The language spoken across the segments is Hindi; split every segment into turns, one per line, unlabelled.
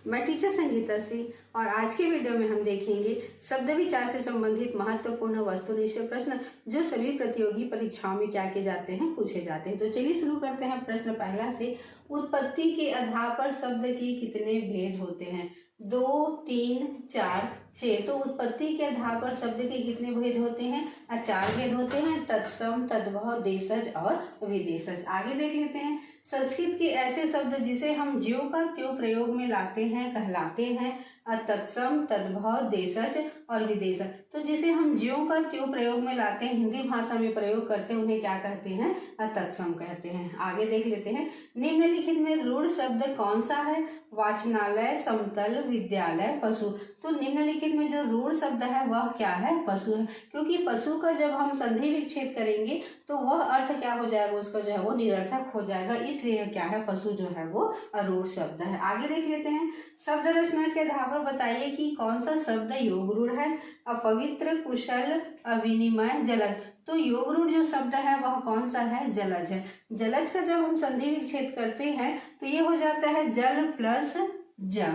मैं टीचर संगीता सिंह और आज के वीडियो में हम देखेंगे शब्द विचार से संबंधित महत्वपूर्ण वस्तुनिष्ठ प्रश्न जो सभी प्रतियोगी परीक्षाओं में क्या किए जाते हैं, पूछे जाते हैं। तो चलिए शुरू करते हैं। प्रश्न पहला से, उत्पत्ति के आधार पर शब्द के कितने भेद होते हैं? 2, 3, 4, 6। तो उत्पत्ति के आधार पर शब्द के कितने भेद होते हैं? 4 भेद होते हैं, तत्सम, तद्भव, देशज और विदेशज। आगे देख लेते हैं। संस्कृत के ऐसे शब्द जिसे हम ज्यों का त्यों प्रयोग में लाते हैं कहलाते हैं तत्सम, तद्भव, देशज और विदेशज। तो जिसे हम ज्यों का त्यों प्रयोग में लाते हैं, हिंदी भाषा में प्रयोग करते हैं, उन्हें क्या कहते हैं? तत्सम कहते हैं। आगे देख लेते हैं। निम्नलिखित में रूढ़ शब्द कौन सा है? वाचनालय, समतल, विद्यालय, पशु। तो निम्नलिखित में जो रूढ़ शब्द है वह क्या है? पशु है, क्योंकि पशु का जब हम संधि विच्छेद करेंगे तो वह अर्थ क्या हो जाएगा? उसका जो है वो निरर्थक हो जाएगा, इसलिए क्या है? पशु जो है वो रूढ़ शब्द है। आगे देख लेते हैं। शब्द रचना के आधार पर बताइए कि कौन सा शब्द योग रूढ़ है? अपवित्र, कुशल, अविनिमय, जलज। तो योग रूढ़ जो शब्द है वह कौन सा है? जलज है। जलज का जब हम संधि विच्छेद करते हैं तो ये हो जाता है जल प्लस जा।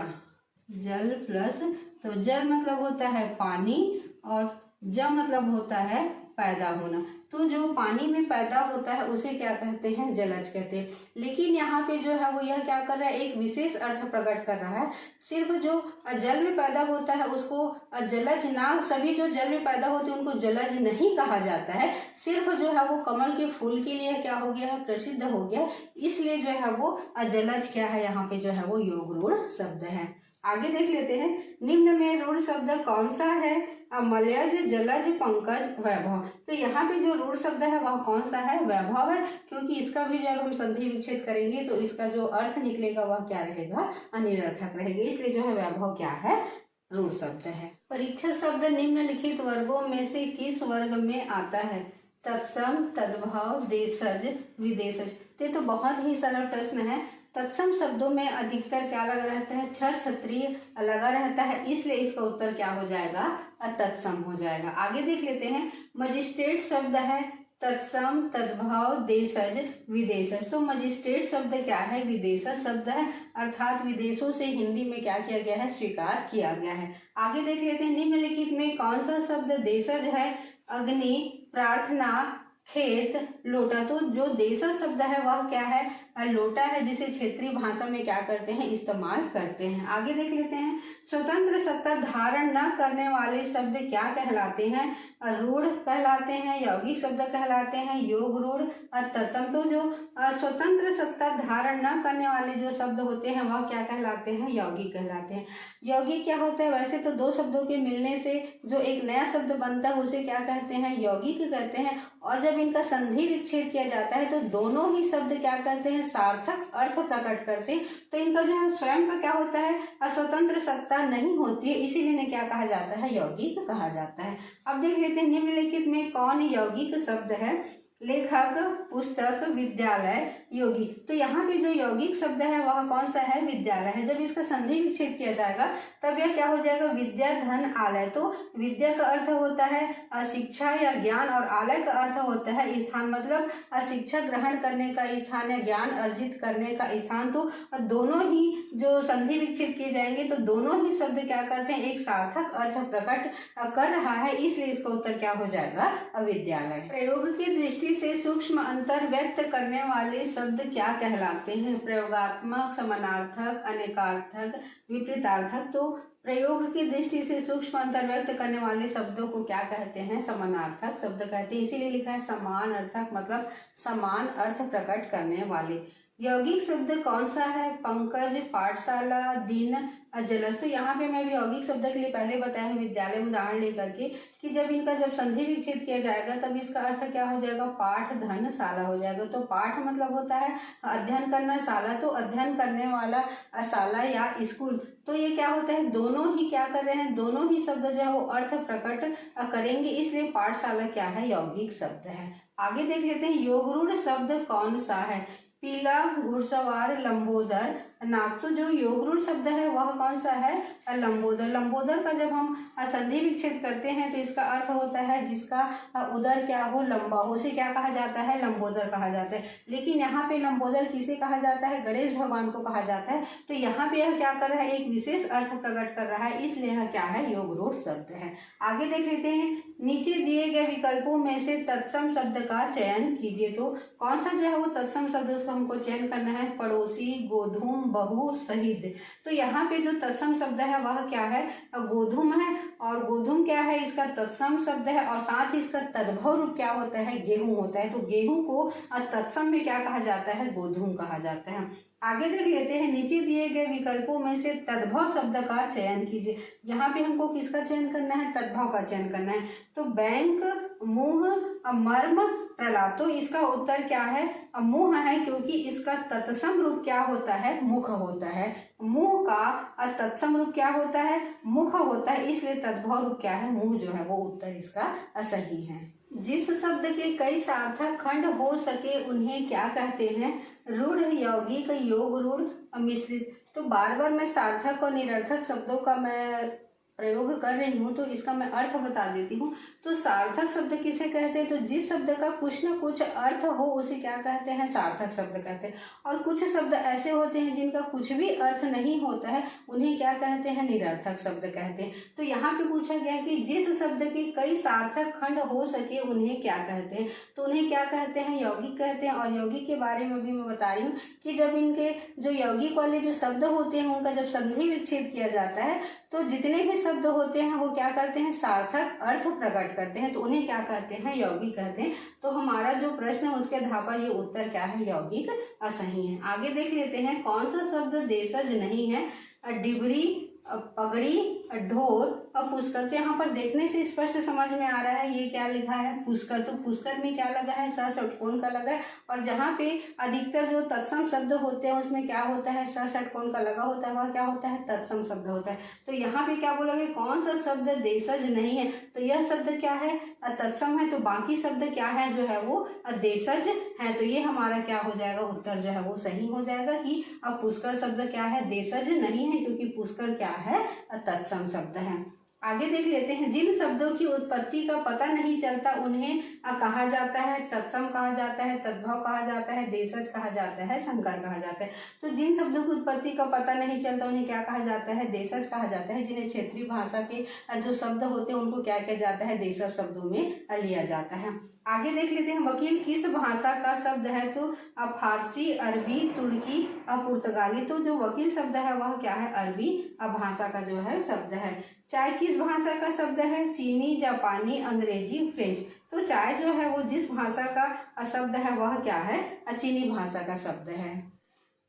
जल प्लस, तो जल मतलब होता है पानी और ज मतलब होता है पैदा होना। तो जो पानी में पैदा होता है उसे क्या कहते हैं? जलज कहते हैं। लेकिन यहाँ पे जो है वो यह क्या कर रहा है? एक विशेष अर्थ प्रकट कर रहा है। सिर्फ जो जल में पैदा होता है उसको जलज ना, सभी जो जल में पैदा होते हैं उनको जलज नहीं कहा जाता है। सिर्फ जो है वो कमल के फूल के लिए क्या हो गया है? प्रसिद्ध हो गया, इसलिए जो है वो जलज क्या है? यहाँ पे जो है वो योग रूढ़ शब्द है। आगे देख लेते हैं। निम्न में रूढ़ शब्द कौन सा है? मलयज, जलज, पंकज, वैभव। तो यहाँ पे जो रूढ़ शब्द है वह कौन सा है? वैभव है, क्योंकि इसका भी जब हम संधि विच्छेद करेंगे तो इसका जो अर्थ निकलेगा वह क्या रहेगा? अनिरर्थक रहेगा, इसलिए जो है वैभव क्या है? रूढ़ शब्द है। परीक्षित शब्द निम्नलिखित वर्गों में से किस वर्ग में आता है? तत्सम, तद्भव, देशज, विदेशज। तो ये तो बहुत ही सरल प्रश्न है। तत्सम शब्दों में अधिकतर क्या लगा रहता है? छत्रीय लगा रहता है, इसलिए इसका उत्तर क्या हो जाएगा? तत्सम हो जाएगा। आगे देख लेते हैं। मजिस्ट्रेट शब्द है तत्सम, तद्भव, देशज, विदेशज। तो मजिस्ट्रेट शब्द क्या है? विदेशज शब्द है, अर्थात विदेशों से हिंदी में क्या किया गया है? स्वीकार किया गया है। आगे देख लेते हैं। निम्नलिखित में कौन सा शब्द देशज है? अग्नि, प्रार्थना, खेत, लोटा। तो जो देशज शब्द है वह क्या है? लोटा है, जिसे क्षेत्रीय भाषा में क्या करते हैं? इस्तेमाल करते हैं। आगे देख लेते हैं। स्वतंत्र सत्ता धारण न करने वाले शब्द क्या कहलाते हैं? रूढ़ कहलाते हैं, यौगिक शब्द कहलाते हैं, योग रूढ़, तत्सम। तो जो स्वतंत्र सत्ता धारण न करने वाले जो शब्द होते हैं वह क्या कहलाते हैं? यौगिक कहलाते हैं। यौगिक क्या होता है? वैसे तो दो शब्दों के मिलने से जो एक नया शब्द बनता है उसे क्या कहते हैं? यौगिक कहते हैं। और जब इनका संधि विच्छेद किया जाता है तो दोनों ही शब्द क्या करते हैं? सार्थक अर्थ प्रकट करते हैं। तो इनका जो है स्वयं का क्या होता है? स्वतंत्र सत्ता नहीं होती है, इसीलिए इन्हें क्या कहा जाता है? यौगिक कहा जाता है। अब देख लेते हैं। निम्नलिखित में कौन यौगिक शब्द है? लेखक, पुस्तक, विद्यालय, योगी। तो यहाँ पे जो यौगिक शब्द है वह कौन सा है? विद्यालय है। जब इसका संधि विच्छेद किया जाएगा तब यह क्या हो जाएगा? विद्या, धन, आलय। तो विद्या का अर्थ होता है शिक्षा या ज्ञान और आलय का अर्थ होता है स्थान, मतलब शिक्षा ग्रहण करने का स्थान या ज्ञान अर्जित करने का स्थान। तो दोनों ही जो संधि विच्छेद किए जाएंगे तो दोनों ही शब्द क्या करते हैं? एक सार्थक अर्थ प्रकट कर रहा है, इसलिए इसका उत्तर क्या हो जाएगा? विद्यालय। प्रयोग की दृष्टि से सूक्ष्म अंतर व्यक्त करने वाले शब्द क्या कहलाते हैं? प्रयोगात्मक, समानार्थक, अनेकार्थक, विपरीतार्थक। तो प्रयोग की दृष्टि से सूक्ष्म अंतर व्यक्त करने वाले शब्दों को क्या कहते हैं? समानार्थक शब्द कहते हैं, इसीलिए लिखा है समान अर्थक, मतलब समान अर्थ प्रकट करने वाले। यौगिक शब्द कौन सा है? पंकज, पाठशाला, दिन, जलज। तो यहाँ पे मैं भी यौगिक शब्द के लिए पहले बताया है विद्यालय में उदाहरण लेकर के कि जब इनका जब संधि विच्छेद किया जाएगा तब इसका अर्थ क्या हो जाएगा? पाठ, धन, शाला हो जाएगा। तो पाठ मतलब होता है अध्ययन करना, शाला तो अध्ययन करने वाला शाला या स्कूल। तो ये क्या होता है? दोनों ही क्या कर रहे हैं? दोनों ही शब्द जो है वो अर्थ प्रकट करेंगे, इसलिए पाठशाला क्या है? यौगिक शब्द है। आगे देख लेते हैं। योग रूढ़ शब्द कौन सा है? पीला, घुड़सवार, लंबोदर, नाक। तो जो योग रूढ़ शब्द है वह कौन सा है? लंबोदर। लंबोदर का जब हम संधि विच्छेद करते हैं तो इसका अर्थ होता है जिसका उदर क्या हो, लंबा हो, उसे क्या कहा जाता है? लंबोदर कहा जाता है। लेकिन यहाँ पे लंबोदर किसे कहा जाता है? गणेश भगवान को कहा जाता है। तो यहाँ पे यह क्या कर रहा है? एक विशेष अर्थ प्रकट कर रहा है, इसलिए यह क्या है? योग रूढ़ शब्द है। आगे देख लेते हैं, नीचे दिए गए विकल्पों में से तत्सम शब्द का चयन कीजिए। तो कौन सा जो है वो तत्सम शब्द उसका हमको चयन करना है? पड़ोसी, गोधूम, बहु, शहीद। तो यहाँ पे जो तत्सम शब्द है वह क्या है? गोधूम है। और गोधूम क्या है? इसका तत्सम शब्द है और साथ ही इसका तद्भव रूप क्या होता है? गेहूं होता है। तो गेहूं को तत्सम में क्या कहा जाता है? गोधूम कहा जाता है। आगे देख लेते हैं, नीचे दिए गए विकल्पों में से तद्भव शब्द का चयन कीजिए। यहाँ पे हमको किसका चयन करना है? तद्भव का चयन करना है। तो बैंक, मुंह, मर्म, प्रलाप। तो इसका उत्तर क्या है? मुंह है, क्योंकि इसका तत्सम रूप क्या होता है? मुख होता है। मुंह का तत्सम रूप क्या होता है? मुख होता है, इसलिए तद्भव रूप क्या है? मुंह जो है वो उत्तर इसका सही है। जिस शब्द के कई सार्थक खंड हो सके उन्हें क्या कहते हैं? रूढ़, यौगिक, योग रूढ़, मिश्रित। तो बार बार मैं सार्थक और निरर्थक शब्दों का मैं प्रयोग कर रही हूँ, तो इसका मैं अर्थ बता देती हूँ। तो सार्थक शब्द किसे कहते हैं? तो जिस शब्द का कुछ न कुछ अर्थ हो उसे क्या कहते हैं? सार्थक शब्द कहते हैं। और कुछ शब्द ऐसे होते हैं जिनका कुछ भी अर्थ नहीं होता है, उन्हें क्या कहते हैं? निरर्थक शब्द कहते हैं। तो यहाँ पे पूछा गया है कि जिस शब्द के कई सार्थक खंड हो सके उन्हें क्या कहते हैं? तो उन्हें क्या कहते हैं? यौगिक कहते हैं। और यौगिक के बारे में भी मैं बता रही हूँ कि जब इनके जो यौगिक वाले जो शब्द होते हैं उनका जब संधि विच्छेद किया जाता है तो जितने भी शब्द होते हैं वो क्या करते हैं? सार्थक अर्थ प्रकट करते हैं, तो उन्हें क्या कहते हैं? यौगिक कहते हैं। तो हमारा जो प्रश्न है उसके आधार पर ये उत्तर क्या है? यौगिक सही है। आगे देख लेते हैं, कौन सा शब्द देशज नहीं है? डिबरी, पगड़ी, ढोर और पुष्कर। तो यहाँ पर देखने से स्पष्ट समझ में आ रहा है ये क्या लिखा है? पुष्कर। तो पुष्कर में क्या लगा है? स षटकोण का लगा है। और जहाँ पे अधिकतर जो तत्सम शब्द होते हैं उसमें क्या होता है? स षटकोण का लगा होता है, वह क्या होता है? तत्सम शब्द होता है। तो यहाँ पे क्या बोलोगे? कौन सा शब्द देशज नहीं है? तो यह शब्द क्या है? तत्सम है। तो बाकी शब्द क्या है जो है वो देशज है। तो ये हमारा क्या हो जाएगा? उत्तर जो है वो सही हो जाएगा कि अब पुष्कर शब्द क्या है? देशज नहीं है, क्योंकि पुष्कर क्या है? तत्सम शब्द है। आगे देख लेते हैं, जिन शब्दों की उत्पत्ति का पता नहीं चलता उन्हें कहा जाता है? तत्सम कहा जाता है, तद्भव कहा जाता है, देशज कहा जाता है, संकर कहा जाता है। तो जिन शब्दों की उत्पत्ति का पता नहीं चलता उन्हें क्या कहा जाता है? देशज कहा जाता है। जिन्हें क्षेत्रीय भाषा के जो शब्द होते हैं उनको क्या किया जाता है? देशज शब्दों में लिया जाता है। आगे देख लेते हैं, वकील किस भाषा का शब्द है? तो फारसी, अरबी, तुर्की, पुर्तगाली। तो जो वकील शब्द है वह क्या है? अरबी भाषा का जो है शब्द है। चाय किस भाषा का शब्द है? चीनी, जापानी, अंग्रेजी, फ्रेंच। तो चाय जो है वो जिस भाषा का शब्द है वह क्या है? चीनी भाषा का शब्द है।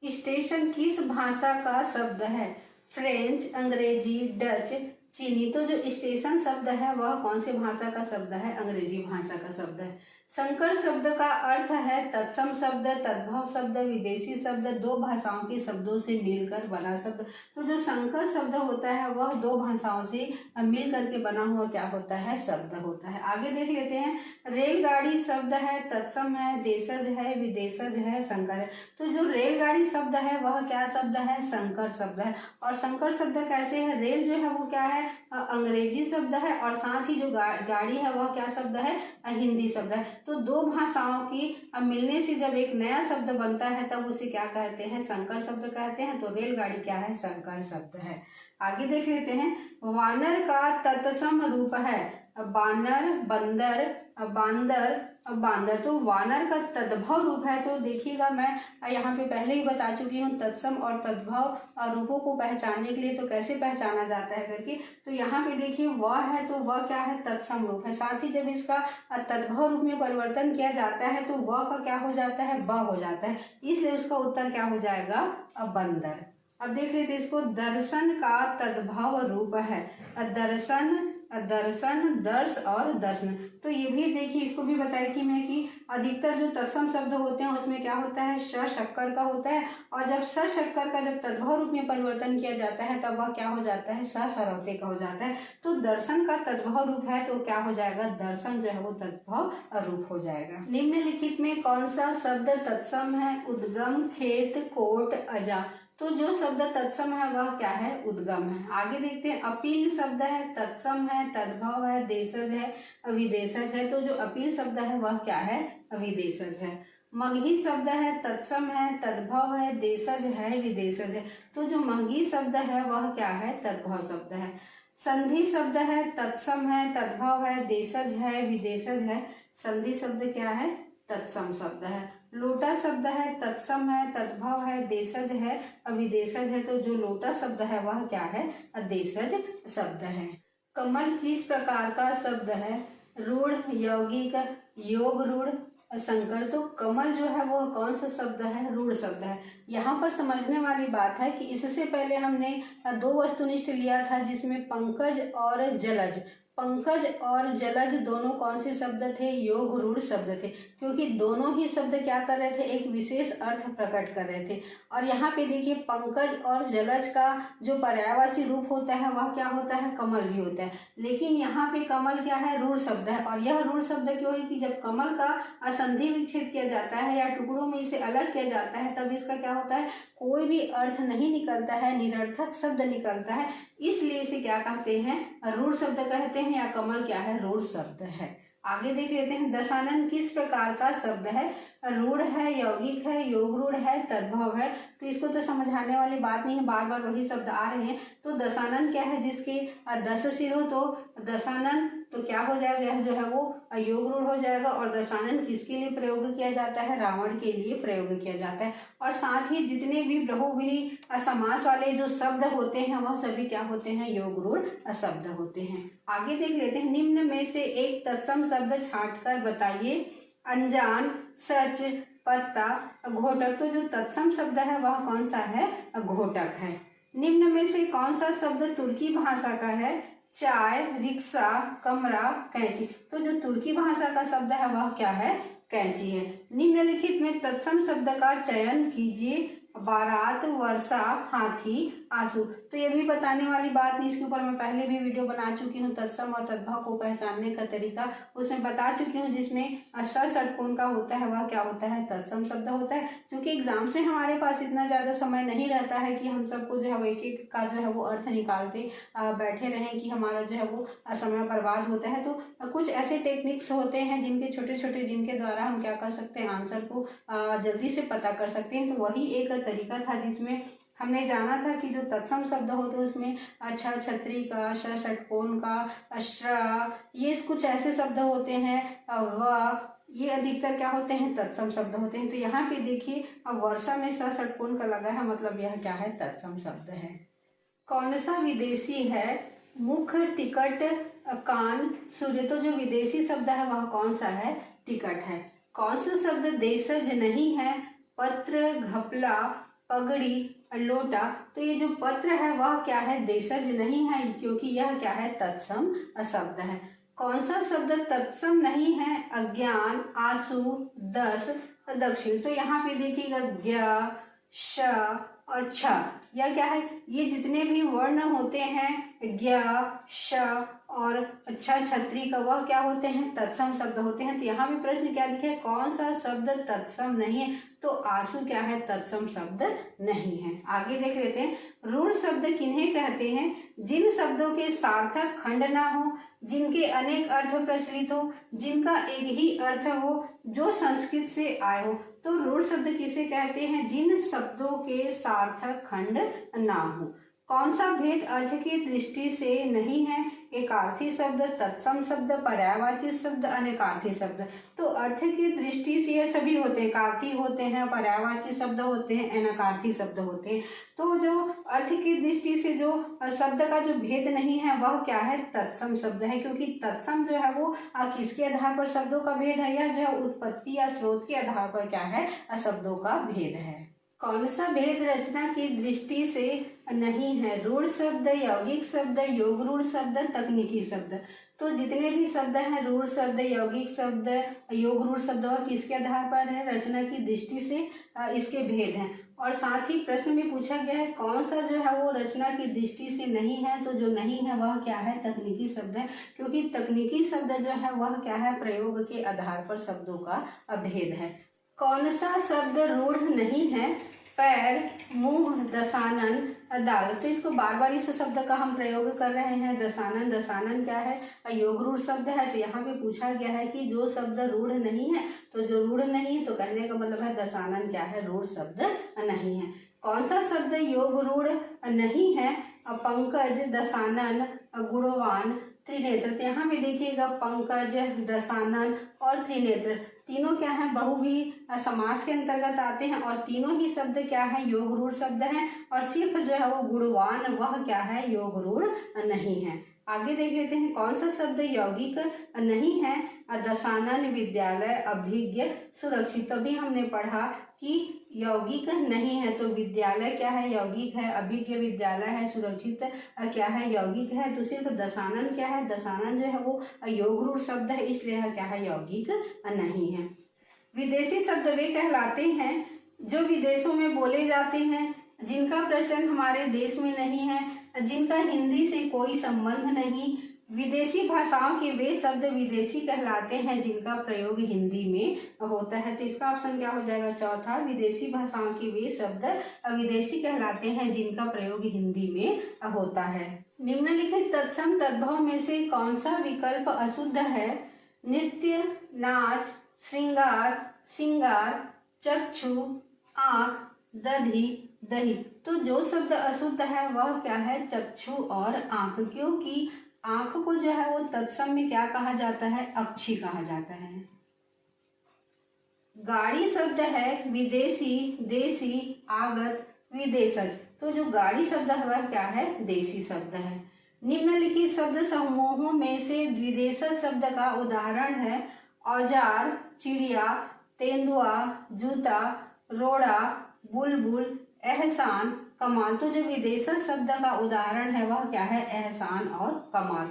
स्टेशन किस भाषा का शब्द है? फ्रेंच, अंग्रेजी, डच, चीनी। तो जो स्टेशन शब्द है वह कौन सी भाषा का शब्द है? अंग्रेजी भाषा का शब्द है। संकर शब्द का अर्थ है तत्सम शब्द, तद्भव शब्द, विदेशी शब्द, दो भाषाओं के शब्दों से मिलकर बना शब्द। तो जो संकर शब्द होता है वह दो भाषाओं से मिल करके बना हुआ क्या होता है? शब्द होता है। आगे देख लेते हैं, रेलगाड़ी शब्द है, तत्सम है, देशज है, विदेशज है, संकर है। तो जो रेलगाड़ी शब्द है वह क्या शब्द है? संकर शब्द है। और संकर शब्द कैसे है? रेल जो है वो क्या है? अंग्रेजी शब्द है, और साथ ही जो गाड़ी है वह क्या शब्द है? हिंदी शब्द है। तो दो भाषाओं की मिलने से जब एक नया शब्द बनता है तब उसे क्या कहते हैं? संकर शब्द कहते हैं। तो रेलगाड़ी क्या है? संकर शब्द है। आगे देख लेते हैं, वानर का तत्सम रूप है बानर, बंदर, बांदर, बांदर। तो वानर का तद्भव रूप है। तो देखिएगा मैं यहाँ पे पहले ही बता चुकी हूँ तत्सम और तद्भव रूपों को पहचानने के लिए तो कैसे पहचाना जाता है करके। तो यहाँ पे देखिए वह है, तो वह क्या है? तत्सम रूप है। साथ ही जब इसका तद्भव रूप में परिवर्तन किया जाता है तो वह का क्या हो जाता है? ब हो जाता है। इसलिए उसका उत्तर क्या हो जाएगा? बंदर। अब देख लेते इसको, दर्शन का तद्भव रूप है दर्शन, दर्शन, दर्श और दर्शन। तो ये भी देखिए, इसको भी बताई थी मैं कि अधिकतर जो तत्सम शब्द होते हैं उसमें क्या होता है? श शक्कर का होता है। और जब स शक्कर का जब तद्भव रूप में परिवर्तन किया जाता है तब वह क्या हो जाता है? स सरौते का हो जाता है। तो दर्शन का तद्भव रूप है तो क्या हो जाएगा? दर्शन जो है वो तद्भव रूप हो जाएगा। निम्नलिखित में कौन सा शब्द तत्सम है? उद्गम, खेत, कोट, अजा। तो जो शब्द तत्सम है वह क्या है, उद्गम है। आगे देखते हैं, अपील शब्द है, तत्सम है, तद्भव है, देशज है, अविदेशज है। तो जो अपील शब्द है वह क्या है, अविदेशज है। मगही शब्द है, तत्सम है, तद्भव है, देशज है, विदेशज है। तो जो मगही शब्द है वह क्या है, तद्भव शब्द है। संधि शब्द है, तत्सम है, तद्भव है, देशज है, विदेशज है। संधि शब्द क्या है, तत्सम शब्द है। लोटा शब्द है, तत्सम है, तद्भव है, देशज है, अविदेशज है। तो जो लोटा शब्द है वह क्या है, अदेशज शब्द है। कमल किस प्रकार का शब्द है, रूढ़, यौगिक, योग रूढ़, संकर। तो कमल जो है वो कौन सा शब्द है, रूढ़ शब्द है। यहाँ पर समझने वाली बात है कि इससे पहले हमने दो वस्तुनिष्ठ लिया था जिसमें पंकज और जलज। पंकज और जलज दोनों कौन से शब्द थे, योग रूढ़ शब्द थे, क्योंकि दोनों ही शब्द क्या कर रहे थे, एक विशेष अर्थ प्रकट कर रहे थे। और यहाँ पे देखिए पंकज और जलज का जो पर्यायवाची रूप होता है वह क्या होता है, कमल भी होता है। लेकिन यहाँ पे कमल क्या है, रूढ़ शब्द है। और यह रूढ़ शब्द क्यों है कि जब कमल का असंधि विच्छेद किया जाता है या टुकड़ों में इसे अलग किया जाता है तब इसका क्या होता है, कोई भी अर्थ नहीं निकलता है, निरर्थक शब्द निकलता है। इसलिए इसे क्या कहते हैं, रूढ़ शब्द कहते हैं, या कमल क्या है, रूढ़ शब्द है। आगे देख लेते हैं, दशानन किस प्रकार का शब्द है, रूढ़ है, यौगिक है, योग रूढ़ है, तद्भव है। तो इसको तो समझाने वाली बात नहीं है, बार बार वही शब्द आ रहे हैं। तो दशानन क्या है, जिसके 10 सिर हो तो दशानन तो क्या हो जाएगा, जो है वो योग रूढ़ हो जाएगा। और दशानन किसके लिए प्रयोग किया जाता है, रावण के लिए प्रयोग किया जाता है। और साथ ही जितने भी बहुव्रीहि समास वाले जो शब्द होते हैं वह सभी क्या होते हैं, योग रूढ़ शब्द होते हैं। आगे देख लेते हैं, निम्न में से एक तत्सम शब्द छांटकर बताइए। अनजान, सच, पत्ता, घोटक। तो जो तत्सम शब्द है वह कौन सा है, घोटक है। निम्न में से कौन सा शब्द तुर्की भाषा का है, चाय, रिक्शा, कमरा, कैंची। तो जो तुर्की भाषा का शब्द है वह क्या है, कैंची है। निम्नलिखित में तत्सम शब्द का चयन कीजिए। बारात, वर्षा, हाथी, आंसू। तो ये भी बताने वाली बात नहीं, इसके ऊपर मैं पहले भी वीडियो बना चुकी हूँ, तत्सम और तद्भव को पहचानने का तरीका उसमें बता चुकी हूँ, जिसमें षटकोण का होता है वह क्या होता है, तत्सम शब्द होता है। क्योंकि एग्जाम से हमारे पास इतना ज़्यादा समय नहीं रहता है कि हम सबको जो है वो एक एक का जो है वो अर्थ निकालते बैठे रहें, कि हमारा जो है वो समय बर्बाद होता है। तो कुछ ऐसे टेक्निक्स होते हैं जिनके छोटे छोटे जिनके द्वारा हम क्या कर सकते हैं, आंसर को जल्दी से पता कर सकते हैं। तो वही एक तरीका था जिसमें हमने जाना था कि जो तत्सम शब्द होते हैं उसमें अच्छा, छतरी का, षटकोण का, श्र, ये कुछ ऐसे शब्द होते हैं, व, ये अधिकतर क्या होते हैं, तत्सम शब्द होते हैं। तो यहाँ पे देखिए वर्षा में षटकोण का लगा है, मतलब यह क्या है, तत्सम शब्द है। कौन सा विदेशी है, मुख, टिकट, कान, सूर्य। तो जो विदेशी शब्द है वह कौन सा है, टिकट है। कौन सा शब्द देशज नहीं है, पत्र, घपला, पगड़ी, लोटा। तो ये जो पत्र है वह क्या है, देशज नहीं है, क्योंकि यह क्या है, तत्सम शब्द है। कौन सा शब्द तत्सम नहीं है, अज्ञान, आंसू, दस, दक्षिण। तो यहाँ पे देखिएगा ज्ञ, श और छ, यह क्या है, ये जितने भी वर्ण होते हैं ज्ञ, श और छतरी का वह क्या होते हैं, तत्सम शब्द होते हैं। तो यहाँ भी प्रश्न क्या दिखे, कौन सा शब्द तत्सम नहीं है, तो आंसू क्या है, तत्सम शब्द नहीं है। आगे देख लेते हैं, रूढ़ शब्द किन्हें कहते हैं, जिन शब्दों के सार्थक खंड ना हो, जिनके अनेक अर्थ प्रचलित हो, जिनका एक ही अर्थ हो, जो संस्कृत से आए हो। तो रूढ़ शब्द किसे कहते हैं, जिन शब्दों के सार्थक खंड ना हो। कौन सा भेद अर्थ की दृष्टि से नहीं है, एकार्थी शब्द, तत्सम शब्द, पर्यायवाची शब्द, अनेकार्थी शब्द। तो अर्थ की दृष्टि से ये सभी होते हैं, एकार्थी होते हैं, पर्यायवाची शब्द होते हैं, अनेकार्थी शब्द होते हैं। तो जो अर्थ की दृष्टि से जो शब्द का जो भेद नहीं है वह क्या है, तत्सम शब्द है। क्योंकि तत्सम जो है वो किसके आधार पर शब्दों का भेद है, यह जो है उत्पत्ति या स्रोत के आधार पर क्या है, शब्दों का भेद है। कौन सा भेद रचना की दृष्टि से नहीं है, रूढ़ शब्द, यौगिक शब्द, योग रूढ़ शब्द, तकनीकी शब्द। तो जितने भी शब्द हैं, रूढ़ शब्द, यौगिक शब्द, योग रूढ़ शब्द, वह किसके आधार पर है, रचना की दृष्टि से इसके भेद हैं। और साथ ही प्रश्न में पूछा गया है कौन सा जो है वो रचना की दृष्टि से नहीं है, तो जो नहीं है वह क्या है, तकनीकी शब्द है। क्योंकि तकनीकी शब्द जो है वह क्या है, प्रयोग के आधार पर शब्दों का भेद है। कौन सा शब्द रूढ़ नहीं है, पैर, मुंह, दसानन, दाल। तो इसको बार बार इस शब्द का हम प्रयोग कर रहे हैं। दसानन, दसानन क्या है? योग रूढ़ शब्द है। तो यहाँ पे पूछा गया है कि जो शब्द रूढ़ नहीं है, तो जो रूढ़ नहीं है तो कहने का मतलब है दसानन क्या है? रूढ़ शब्द नहीं है। कौन सा शब्द योग रूढ़ नहीं है? पंकज, दसानन, गुणवान, त्रिनेत्र। तो यहाँ पे देखिएगा पंकज, दसानन और त्रिनेत्र तीनों क्या है? बहुव्रीहि समास के अंतर्गत आते हैं और तीनों ही शब्द क्या है? योग रूढ़ शब्द हैं। और सिर्फ जो है वो गुणवान वह क्या है? योग रूढ़ नहीं है। आगे देख लेते हैं कौन सा शब्द यौगिक नहीं है? दसानन, विद्यालय, अभिज्ञ, सुरक्षित। तो भी हमने पढ़ा कि यौगिक नहीं है, तो विद्यालय क्या है? यौगिक है। अभिज्ञ विद्यालय है। सुरक्षित क्या है? यौगिक है। तो सिर्फ दसानन क्या है? दसानन जो है वो योग रूढ़ शब्द है, इसलिए क्या है? यौगिक नहीं है। विदेशी शब्द वे कहलाते हैं जो विदेशों में बोले जाते हैं, जिनका प्रचलन हमारे देश में नहीं है, जिनका हिंदी से कोई संबंध नहीं। विदेशी भाषाओं के वे शब्द विदेशी कहलाते हैं जिनका प्रयोग हिंदी में होता है। तो इसका ऑप्शन क्या हो जाएगा? चौथा। विदेशी भाषाओं के वे शब्द विदेशी कहलाते हैं जिनका प्रयोग हिंदी में होता है। निम्नलिखित तत्सम तद्भव में से कौन सा विकल्प अशुद्ध है? नृत्य, नाच, श्रृंगार, सिंगार, चक्षु, आँख, दधि, दही। तो जो शब्द अशुद्ध है वह क्या है? चक्षु और आँख, क्योंकि आँख को जो है वो तत्सम में क्या कहा जाता है? अक्षी कहा जाता है। गाड़ी शब्द है विदेशी, देशी, आगत, विदेशज। तो जो गाड़ी शब्द है वह क्या है? देशी शब्द है। निम्नलिखित शब्द समूहों में से विदेशज शब्द का उदाहरण है औजार, चिड़िया, तेंदुआ, जूता, रोड़ा, बुलबुल, एहसान, कमाल। तो जो विदेशज शब्द का उदाहरण है वह क्या है? एहसान और कमाल।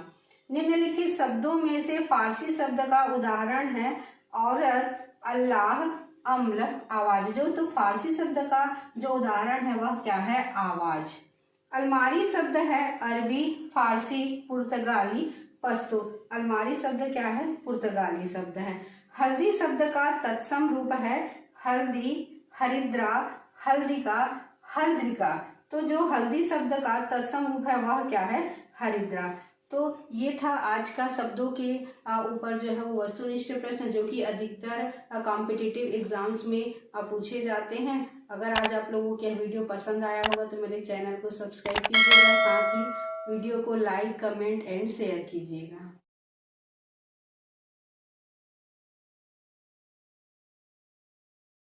निम्नलिखित शब्दों में से फारसी शब्द का उदाहरण है औरत, अल्लाह, अम्ल, आवाज। जो तो फारसी शब्द का जो उदाहरण है वह क्या है? आवाज। अलमारी शब्द है अरबी, फारसी, पुर्तगाली, पश्तो। अलमारी शब्द क्या है? पुर्तगाली शब्द है। हल्दी शब्द का तत्सम रूप है हल्दी, हरिद्रा, हल्दिका, हल्द्रिका। तो जो हल्दी शब्द का तत्सम रूप है वह क्या है? हरिद्रा। तो ये था आज का शब्दों के ऊपर जो है वो वस्तुनिष्ठ प्रश्न, जो कि अधिकतर कॉम्पिटिटिव एग्जाम्स में पूछे जाते हैं। अगर आज आप लोगों को यह वीडियो पसंद आया होगा तो मेरे चैनल को सब्सक्राइब कीजिएगा, साथ ही वीडियो को लाइक, कमेंट एंड शेयर कीजिएगा।